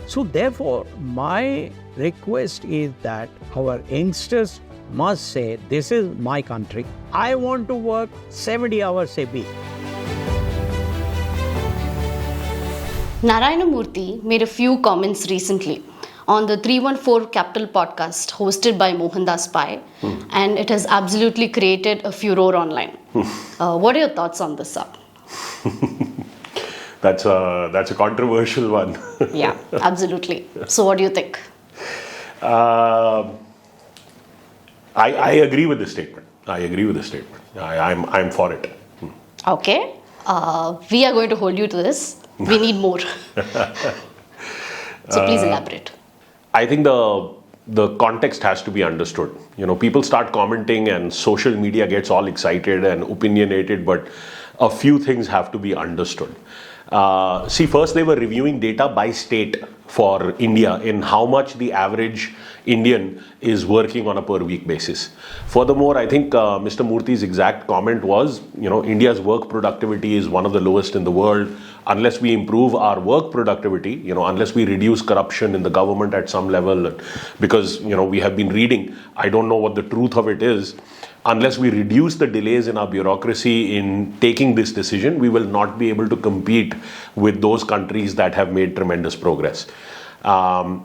So therefore, my request is that our youngsters must say, this is my country. I want to work 70 hours a week. Narayana Murthy made a few comments recently on the 314 Capital podcast hosted by Mohandas Pai, and it has absolutely created a furor online. What are your thoughts on this, sir? That's a controversial one. Yeah, absolutely. So what do you think? I agree with the statement. I'm for it. Okay. We are going to hold you to this. We need more. So please elaborate. I think the context has to be understood. People start commenting and social media gets all excited and opinionated, but a few things have to be understood. First they were reviewing data by state for India in how much the average Indian is working on a per week basis. Furthermore, I think Mr. Murthy's exact comment was, India's work productivity is one of the lowest in the world. Unless we improve our work productivity, unless we reduce corruption in the government at some level, because, we have been reading, I don't know what the truth of it is, unless we reduce the delays in our bureaucracy in taking this decision, we will not be able to compete with those countries that have made tremendous progress.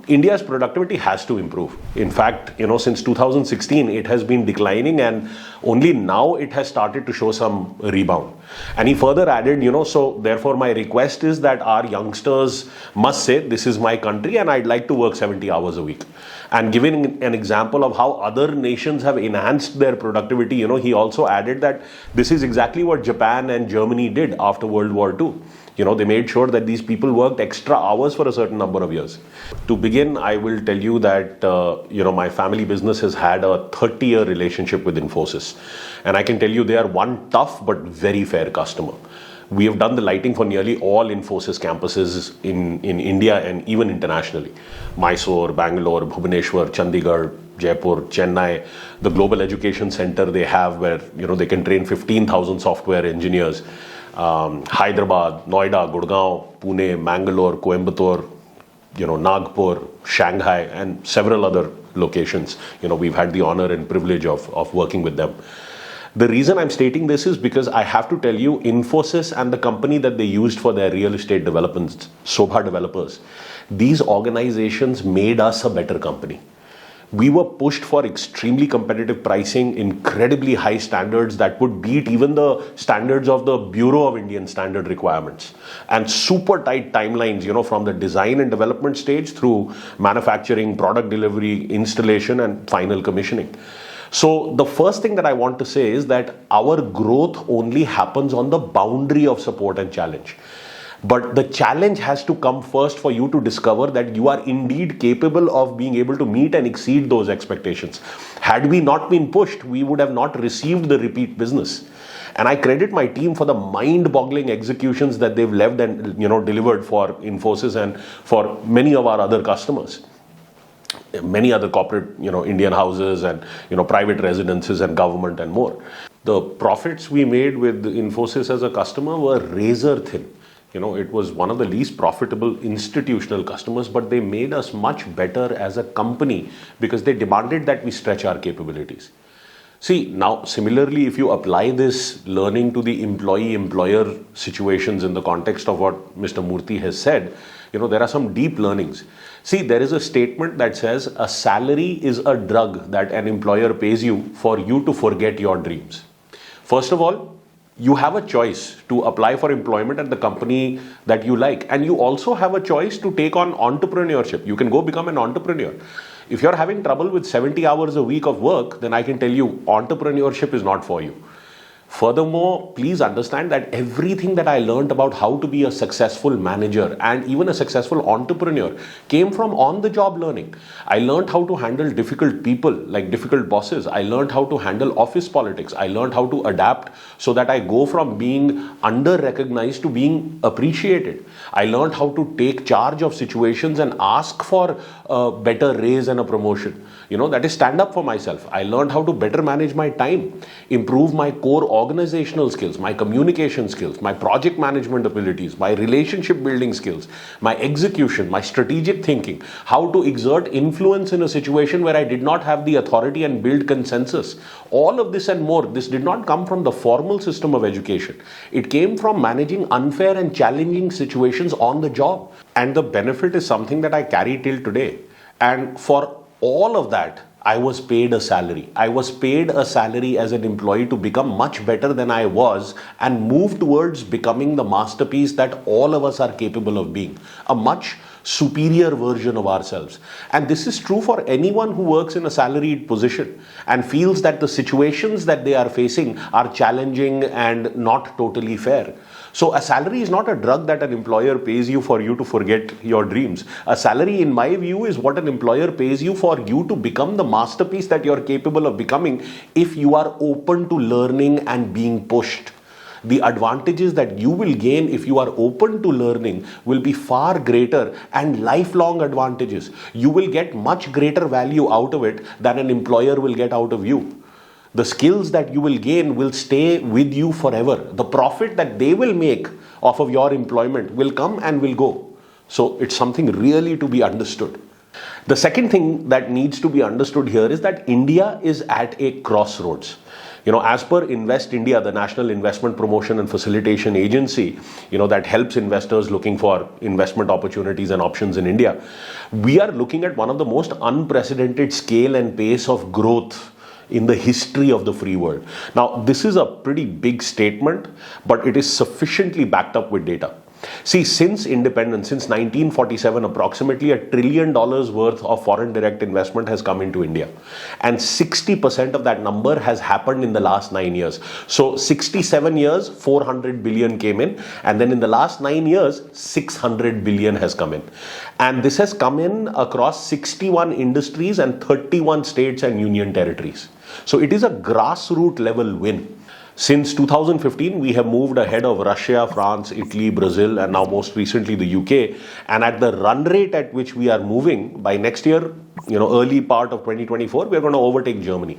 India's productivity has to improve. In fact, since 2016, it has been declining, and only now it has started to show some rebound. And he further added, so therefore my request is that our youngsters must say, this is my country and I'd like to work 70 hours a week. And giving an example of how other nations have enhanced their productivity, he also added that this is exactly what Japan and Germany did after World War II. They made sure that these people worked extra hours for a certain number of years. To begin, I will tell you that, my family business has had a 30-year relationship with Infosys. And I can tell you they are one tough but very fair customer. We have done the lighting for nearly all Infosys campuses in India and even internationally. Mysore, Bangalore, Bhubaneswar, Chandigarh, Jaipur, Chennai, the Global Education Center they have where, they can train 15,000 software engineers. Hyderabad, Noida, Gurgaon, Pune, Mangalore, Coimbatore, Nagpur, Shanghai, and several other locations. We've had the honor and privilege of working with them. The reason I'm stating this is because I have to tell you, Infosys and the company that they used for their real estate developments, Sobha Developers, these organizations made us a better company. We were pushed for extremely competitive pricing, incredibly high standards that would beat even the standards of the Bureau of Indian Standard Requirements, and super tight timelines, from the design and development stage through manufacturing, product delivery, installation, and final commissioning. So the first thing that I want to say is that our growth only happens on the boundary of support and challenge. But the challenge has to come first for you to discover that you are indeed capable of being able to meet and exceed those expectations. Had we not been pushed, we would have not received the repeat business. And I credit my team for the mind-boggling executions that they've left and delivered for Infosys and for many of our other customers. Many other corporate, Indian houses and, private residences and government and more. The profits we made with Infosys as a customer were razor thin. It was one of the least profitable institutional customers, but they made us much better as a company because they demanded that we stretch our capabilities. See, now similarly, if you apply this learning to the employee-employer situations in the context of what Mr. Murthy has said, there are some deep learnings. See, there is a statement that says a salary is a drug that an employer pays you for you to forget your dreams. First of all, you have a choice to apply for employment at the company that you like. And you also have a choice to take on entrepreneurship. You can go become an entrepreneur. If you're having trouble with 70 hours a week of work, then I can tell you entrepreneurship is not for you. Furthermore, please understand that everything that I learned about how to be a successful manager and even a successful entrepreneur came from on-the-job learning. I learned how to handle difficult people, like difficult bosses. I learned how to handle office politics. I learned how to adapt so that I go from being under-recognized to being appreciated. I learned how to take charge of situations and ask for a better raise and a promotion. That is stand up for myself. I learned how to better manage my time, improve my core organizational skills, my communication skills, my project management abilities, my relationship building skills, my execution, my strategic thinking, how to exert influence in a situation where I did not have the authority and build consensus. All of this and more, this did not come from the formal system of education. It came from managing unfair and challenging situations on the job. And the benefit is something that I carry till today. And for all of that, I was paid a salary. I was paid a salary as an employee to become much better than I was and move towards becoming the masterpiece that all of us are capable of being. A much superior version of ourselves. And this is true for anyone who works in a salaried position and feels that the situations that they are facing are challenging and not totally fair. So a salary is not a drug that an employer pays you for you to forget your dreams. A salary, in my view, is what an employer pays you for you to become the masterpiece that you're capable of becoming if you are open to learning and being pushed. The advantages that you will gain if you are open to learning will be far greater and lifelong advantages. You will get much greater value out of it than an employer will get out of you. The skills that you will gain will stay with you forever. The profit that they will make off of your employment will come and will go. So it's something really to be understood. The second thing that needs to be understood here is that India is at a crossroads. As per Invest India, the National Investment Promotion and Facilitation Agency, that helps investors looking for investment opportunities and options in India, we are looking at one of the most unprecedented scale and pace of growth in the history of the free world. Now, this is a pretty big statement, but it is sufficiently backed up with data. See, since independence, since 1947, approximately $1 trillion worth of foreign direct investment has come into India. And 60% of that number has happened in the last 9 years. So 67 years, 400 billion came in. And then in the last 9 years, 600 billion has come in. And this has come in across 61 industries and 31 states and union territories. So it is a grassroots level win. Since 2015, we have moved ahead of Russia, France, Italy, Brazil, and now most recently the UK. And at the run rate at which we are moving, by next year, early part of 2024, we are going to overtake Germany.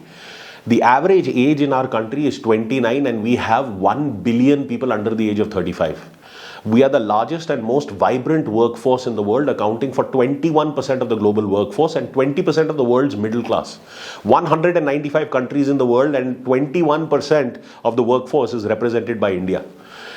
The average age in our country is 29, and we have 1 billion people under the age of 35. We are the largest and most vibrant workforce in the world, accounting for 21% of the global workforce and 20% of the world's middle class. 195 countries in the world and 21% of the workforce is represented by India.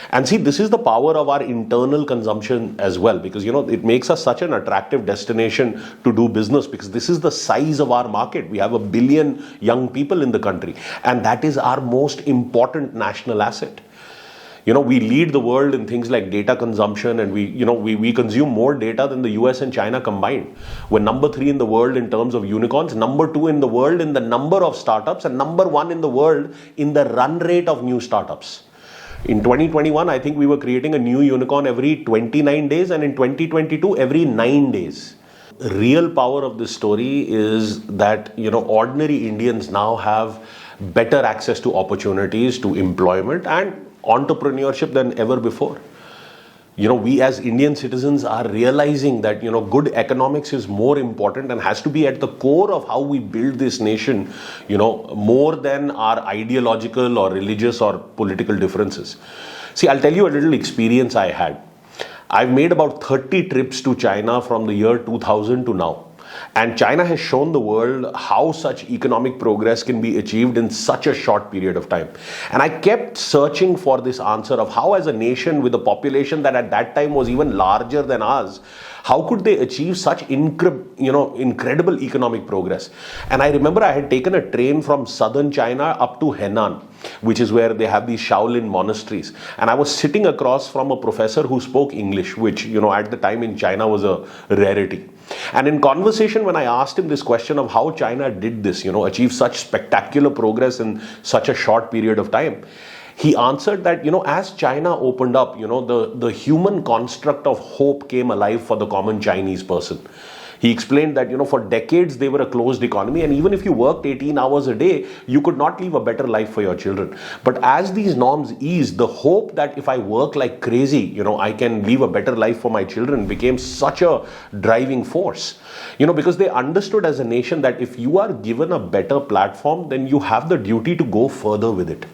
And see, this is the power of our internal consumption as well, because, it makes us such an attractive destination to do business, because this is the size of our market. We have 1 billion young people in the country, and that is our most important national asset. We lead the world in things like data consumption, and we consume more data than the US and China combined. We're number 3 in the world in terms of unicorns, number 2 in the world in the number of startups, and number 1 in the world in the run rate of new startups. In 2021, I think we were creating a new unicorn every 29 days, and in 2022, every 9 days. Real power of this story is that, ordinary Indians now have better access to opportunities, to employment and entrepreneurship than ever before. We as Indian citizens are realizing that, good economics is more important and has to be at the core of how we build this nation, more than our ideological or religious or political differences. See, I'll tell you a little experience I had. I've made about 30 trips to China from the year 2000 to now. And China has shown the world how such economic progress can be achieved in such a short period of time. And I kept searching for this answer of how, as a nation with a population that at that time was even larger than ours, how could they achieve such incredible economic progress? And I remember I had taken a train from southern China up to Henan, which is where they have these Shaolin monasteries. And I was sitting across from a professor who spoke English, which, at the time in China was a rarity. And in conversation, when I asked him this question of how China did this, achieve such spectacular progress in such a short period of time, he answered that, as China opened up, the human construct of hope came alive for the common Chinese person. He explained that, for decades they were a closed economy, and even if you worked 18 hours a day, you could not live a better life for your children. But as these norms eased, the hope that if I work like crazy, I can live a better life for my children became such a driving force. Because they understood as a nation that if you are given a better platform, then you have the duty to go further with it.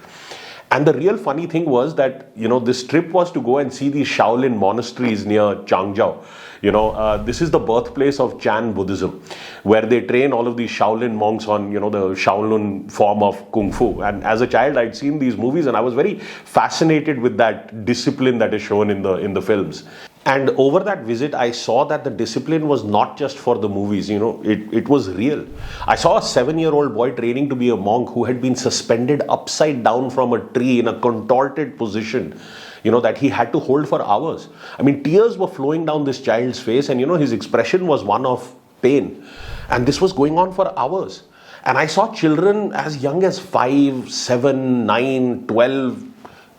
And the real funny thing was that, this trip was to go and see these Shaolin monasteries near Changzhou. This is the birthplace of Chan Buddhism, where they train all of these Shaolin monks on, the Shaolin form of Kung Fu. And as a child, I'd seen these movies and I was very fascinated with that discipline that is shown in the films. And over that visit, I saw that the discipline was not just for the movies, it was real. I saw a 7-year-old boy training to be a monk who had been suspended upside down from a tree in a contorted position, that he had to hold for hours. I mean, tears were flowing down this child's face and, his expression was one of pain. And this was going on for hours. And I saw children as young as 5, 7, 9, 12,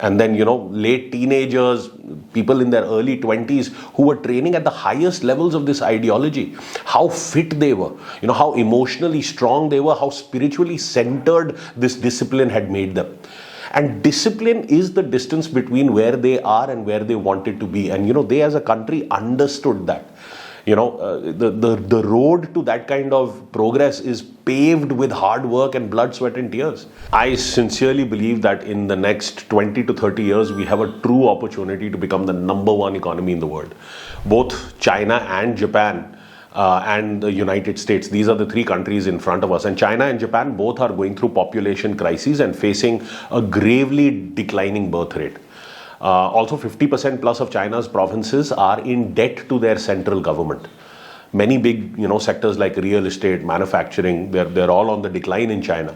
and then, late teenagers, people in their early 20s who were training at the highest levels of this ideology. How fit they were, how emotionally strong they were, how spiritually centered this discipline had made them. And discipline is the distance between where they are and where they wanted to be. And, they as a country understood that. The road to that kind of progress is paved with hard work and blood, sweat and tears. I sincerely believe that in the next 20 to 30 years, we have a true opportunity to become the number one economy in the world. Both China and Japan and the United States, these are the three countries in front of us. And China and Japan both are going through population crises and facing a gravely declining birth rate. Also, 50% plus of China's provinces are in debt to their central government. Many big, sectors like real estate, manufacturing, they're all on the decline in China.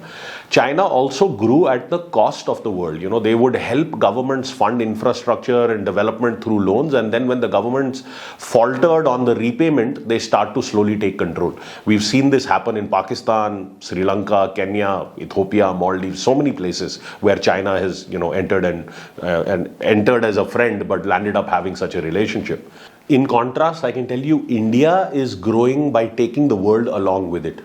China also grew at the cost of the world. They would help governments fund infrastructure and development through loans, and then when the governments faltered on the repayment, they start to slowly take control. We've seen this happen in Pakistan, Sri Lanka, Kenya, Ethiopia, Maldives, so many places where China has, entered and entered as a friend, but landed up having such a relationship. In contrast, I can tell you, India is growing by taking the world along with it.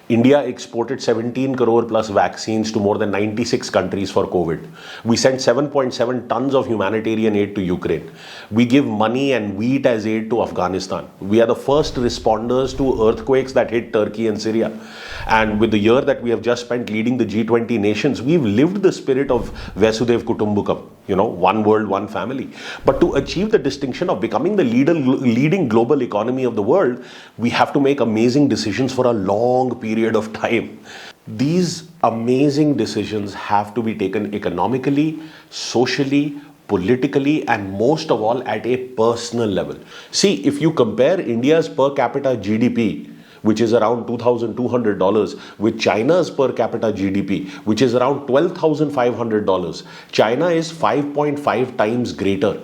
India exported 17 crore plus vaccines to more than 96 countries for COVID. We sent 7.7 tons of humanitarian aid to Ukraine. We give money and wheat as aid to Afghanistan. We are the first responders to earthquakes that hit Turkey and Syria. And with the year that we have just spent leading the G20 nations, we've lived the spirit of Vasudev Kutumbakam, one world, one family. But to achieve the distinction of becoming the leading global economy of the world, we have to make amazing decisions for a long period of time. These amazing decisions have to be taken economically, socially, politically, and most of all at a personal level. See, if you compare India's per capita GDP, which is around $2,200, with China's per capita GDP, which is around $12,500, China is 5.5 times greater.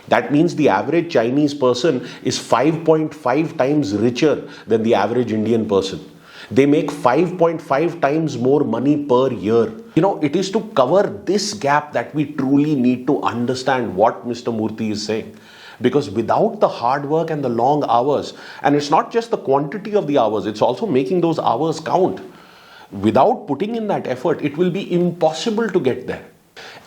That means the average Chinese person is 5.5 times richer than the average Indian person. They make 5.5 times more money per year. It is to cover this gap that we truly need to understand what Mr. Murthy is saying. Because without the hard work and the long hours, and it's not just the quantity of the hours, it's also making those hours count. Without putting in that effort, it will be impossible to get there.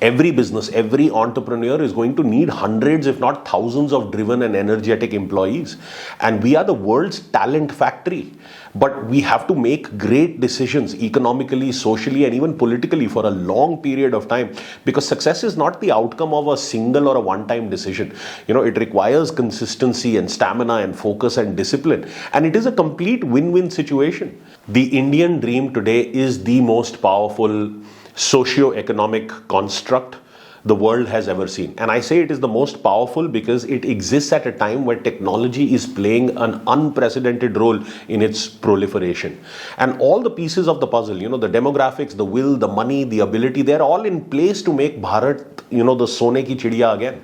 Every business, every entrepreneur is going to need hundreds, if not thousands of driven and energetic employees. And we are the world's talent factory. But we have to make great decisions economically, socially, and even politically for a long period of time. Because success is not the outcome of a single or a one-time decision. It requires consistency and stamina and focus and discipline. And it is a complete win-win situation. The Indian dream today is the most powerful socio-economic construct the world has ever seen. And I say it is the most powerful because it exists at a time where technology is playing an unprecedented role in its proliferation. And all the pieces of the puzzle, the demographics, the will, the money, the ability, they're all in place to make Bharat, the Sone ki Chidiya again.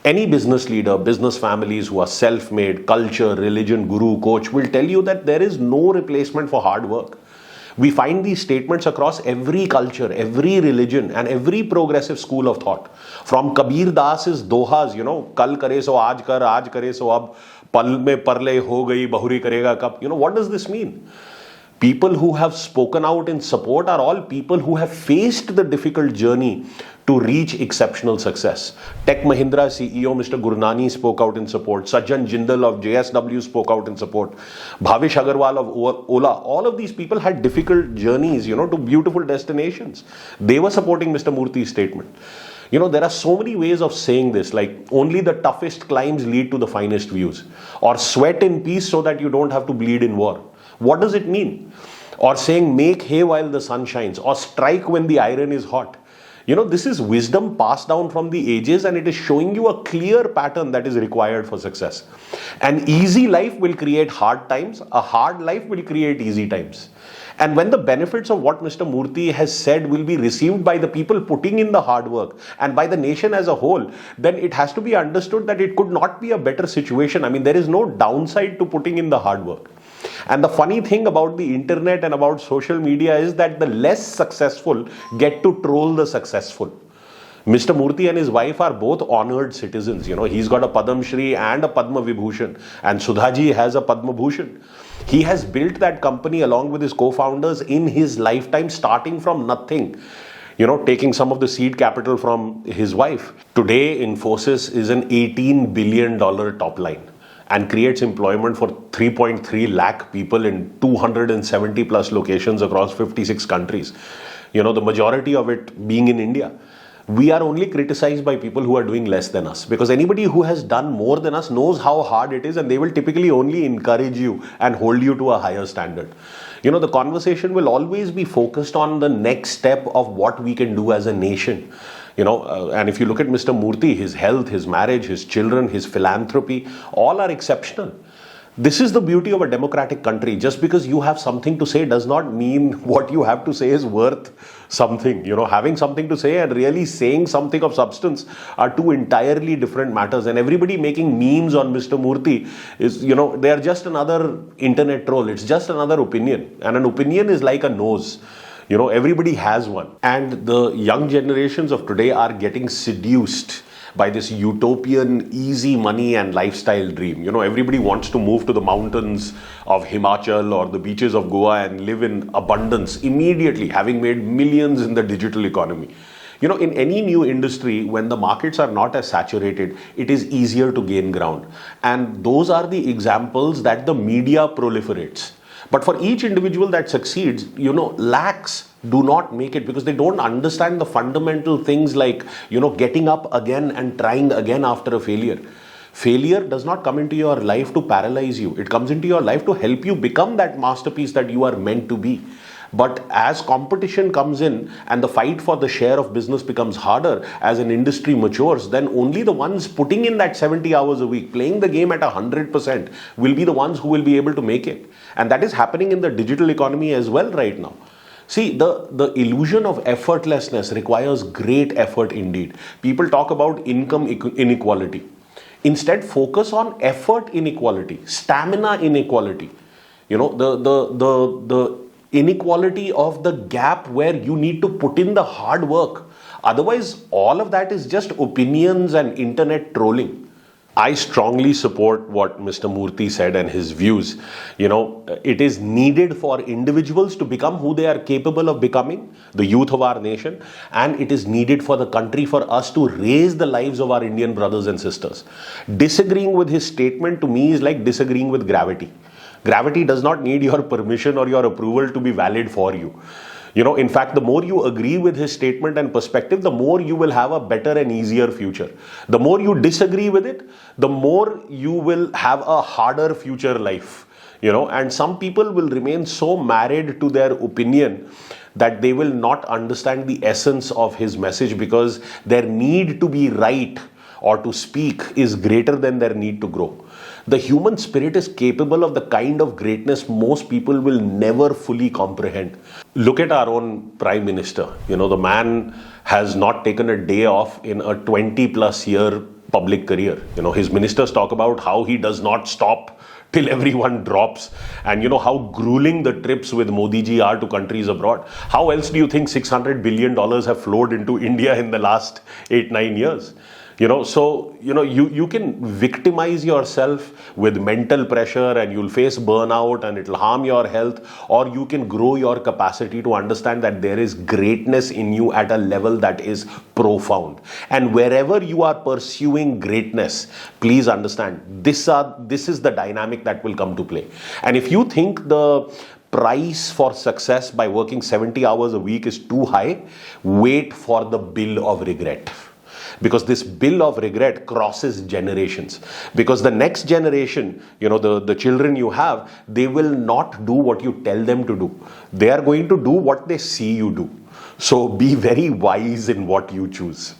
Any business leader, business families who are self-made, culture, religion, guru, coach will tell you that there is no replacement for hard work. We find these statements across every culture, every religion, and every progressive school of thought. From Kabir Das's dohas, kal kare so aaj kare so ab, pal mein parle ho gayi, bahuri karega kab. What does this mean? People who have spoken out in support are all people who have faced the difficult journey to reach exceptional success. Tech Mahindra CEO Mr. Gurnani spoke out in support. Sajjan Jindal of JSW spoke out in support. Bhavish Agarwal of Ola. All of these people had difficult journeys, to beautiful destinations. They were supporting Mr. Murthy's statement. There are so many ways of saying this, like only the toughest climbs lead to the finest views, or sweat in peace so that you don't have to bleed in war. What does it mean? Or saying make hay while the sun shines, or strike when the iron is hot. This is wisdom passed down from the ages, and it is showing you a clear pattern that is required for success. An easy life will create hard times, a hard life will create easy times. And when the benefits of what Mr. Murthy has said will be received by the people putting in the hard work and by the nation as a whole, then it has to be understood that it could not be a better situation. I mean, there is no downside to putting in the hard work. And the funny thing about the internet and about social media is that the less successful get to troll the successful. Mr. Murthy and his wife are both honored citizens. He's got a Padma Shri and a Padma Vibhushan, and Sudhaji has a Padma Bhushan. He has built that company along with his co-founders in his lifetime, starting from nothing. Taking some of the seed capital from his wife. Today, Infosys is an $18 billion top line and creates employment for 3.3 lakh people in 270 plus locations across 56 countries. The majority of it being in India. We are only criticized by people who are doing less than us, because anybody who has done more than us knows how hard it is, and they will typically only encourage you and hold you to a higher standard. The conversation will always be focused on the next step of what we can do as a nation. And if you look at Mr. Murthy, his health, his marriage, his children, his philanthropy, all are exceptional. This is the beauty of a democratic country. Just because you have something to say does not mean what you have to say is worth something. Having something to say and really saying something of substance are two entirely different matters. And everybody making memes on Mr. Murthy is, they are just another internet troll. It's just another opinion. And an opinion is like a nose. Everybody has one. And the young generations of today are getting seduced by this utopian easy money and lifestyle dream. Everybody wants to move to the mountains of Himachal or the beaches of Goa and live in abundance immediately, having made millions in the digital economy. In any new industry, when the markets are not as saturated, it is easier to gain ground. And those are the examples that the media proliferates. But for each individual that succeeds, lakhs do not make it because they don't understand the fundamental things like, getting up again and trying again after a failure. Failure does not come into your life to paralyze you. It comes into your life to help you become that masterpiece that you are meant to be. But as competition comes in and the fight for the share of business becomes harder as an industry matures, then only the ones putting in that 70 hours a week, playing the game at 100%, will be the ones who will be able to make it. And that is happening in the digital economy as well right now. See, the illusion of effortlessness requires great effort indeed. People talk about income inequality. Instead, focus on effort inequality, stamina inequality. The inequality of the gap where you need to put in the hard work. Otherwise, all of that is just opinions and internet trolling. I strongly support what Mr. Murthy said and his views. It is needed for individuals to become who they are capable of becoming, the youth of our nation, and it is needed for the country for us to raise the lives of our Indian brothers and sisters. Disagreeing with his statement to me is like disagreeing with gravity. Gravity does not need your permission or your approval to be valid for you. In fact, the more you agree with his statement and perspective, the more you will have a better and easier future. The more you disagree with it, the more you will have a harder future life. And some people will remain so married to their opinion that they will not understand the essence of his message because their need to be right or to speak is greater than their need to grow. The human spirit is capable of the kind of greatness most people will never fully comprehend. Look at our own Prime Minister. The man has not taken a day off in a 20 plus year public career. His ministers talk about how he does not stop till everyone drops, and how grueling the trips with Modi ji are to countries abroad. How else do you think $600 billion have flowed into India in the last 8-9 years? You can victimize yourself with mental pressure and you'll face burnout and it'll harm your health, or you can grow your capacity to understand that there is greatness in you at a level that is profound. And wherever you are pursuing greatness, please understand this is the dynamic that will come to play. And if you think the price for success by working 70 hours a week is too high, wait for the bill of regret. Because this bill of regret crosses generations. Because the next generation, the children you have, they will not do what you tell them to do. They are going to do what they see you do. So be very wise in what you choose.